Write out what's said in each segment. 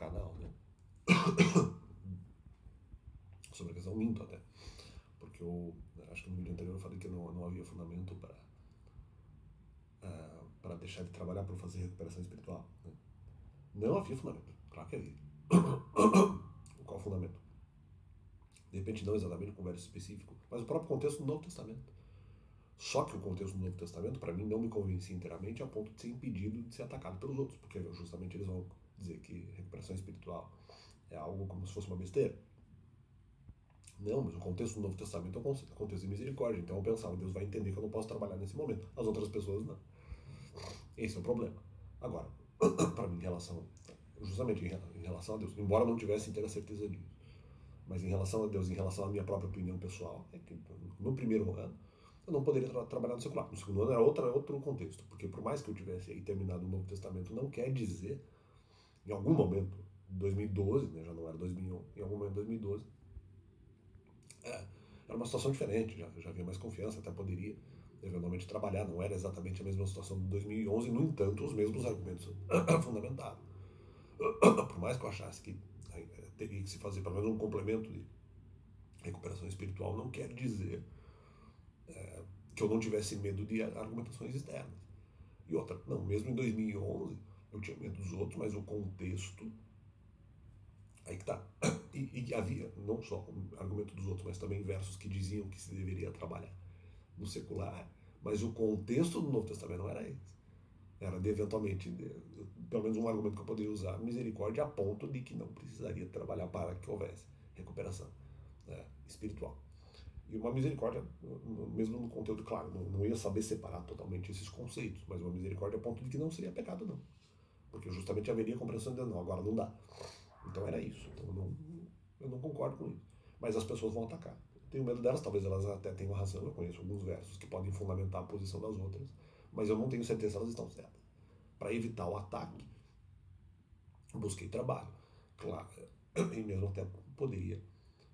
canal, né? Sobre a questão, minto até. Porque eu acho que no vídeo anterior eu falei que não havia fundamento para deixar de trabalhar por fazer recuperação espiritual, né? Não havia fundamento, claro que havia. Qual o fundamento? De repente não exatamente com verso específico, mas o próprio contexto do Novo Testamento. Só que o contexto do Novo Testamento, para mim, não me convencia inteiramente a ponto de ser impedido de ser atacado pelos outros, porque justamente eles vão dizer que recuperação espiritual é algo como se fosse uma besteira. Não, mas o contexto do Novo Testamento é o contexto de misericórdia. Então eu pensava, Deus vai entender que eu não posso trabalhar nesse momento. As outras pessoas não. Esse é o problema. Agora, para mim, justamente em relação a Deus, embora eu não tivesse inteira certeza disso, mas em relação a Deus, em relação à minha própria opinião pessoal, é que no primeiro ano eu não poderia trabalhar no secular. No segundo ano era outro contexto, porque por mais que eu tivesse aí terminado o Novo Testamento, não quer dizer, em algum momento, 2012, né, já não era 2011, em algum momento de 2012, era uma situação diferente, já havia mais confiança, até poderia eventualmente trabalhar, não era exatamente a mesma situação de 2011, no entanto, os mesmos argumentos fundamentados. Por mais que eu achasse que teria que se fazer pelo menos um complemento de recuperação espiritual, não quer dizer que eu não tivesse medo de argumentações externas. E outra, não, mesmo em 2011 eu tinha medo dos outros, mas o contexto, aí que tá. E havia não só o argumento dos outros, mas também versos que diziam que se deveria trabalhar no secular, mas o contexto do Novo Testamento não era esse. Era de, eventualmente, pelo menos um argumento que eu poderia usar, misericórdia a ponto de que não precisaria trabalhar para que houvesse recuperação, né, espiritual. E uma misericórdia, mesmo no conteúdo, claro, não ia saber separar totalmente esses conceitos, mas uma misericórdia a ponto de que não seria pecado, não. Porque justamente haveria compreensão de não, agora não dá. Então era isso. Então eu não concordo com isso. Mas as pessoas vão atacar. Tenho medo delas, talvez elas até tenham razão. Eu conheço alguns versos que podem fundamentar a posição das outras, mas eu não tenho certeza se elas estão certas. Para evitar o ataque, busquei trabalho. Claro, e mesmo até poderia,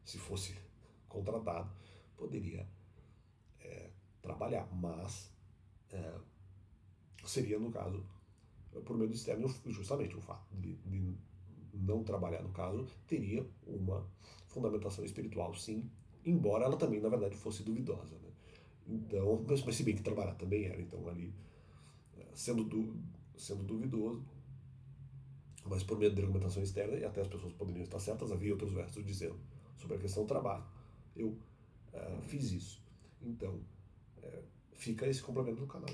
se fosse contratado, poderia trabalhar, mas seria, no caso, por meio do externo, justamente o fato de não trabalhar, no caso, teria uma fundamentação espiritual, sim, embora ela também, na verdade, fosse duvidosa, né? Então, mas se bem que trabalhar também era, então ali, sendo duvidoso, mas por meio de argumentação externa, e até as pessoas poderiam estar certas, havia outros versos dizendo sobre a questão do trabalho. Eu fiz isso. Então, fica esse complemento no canal.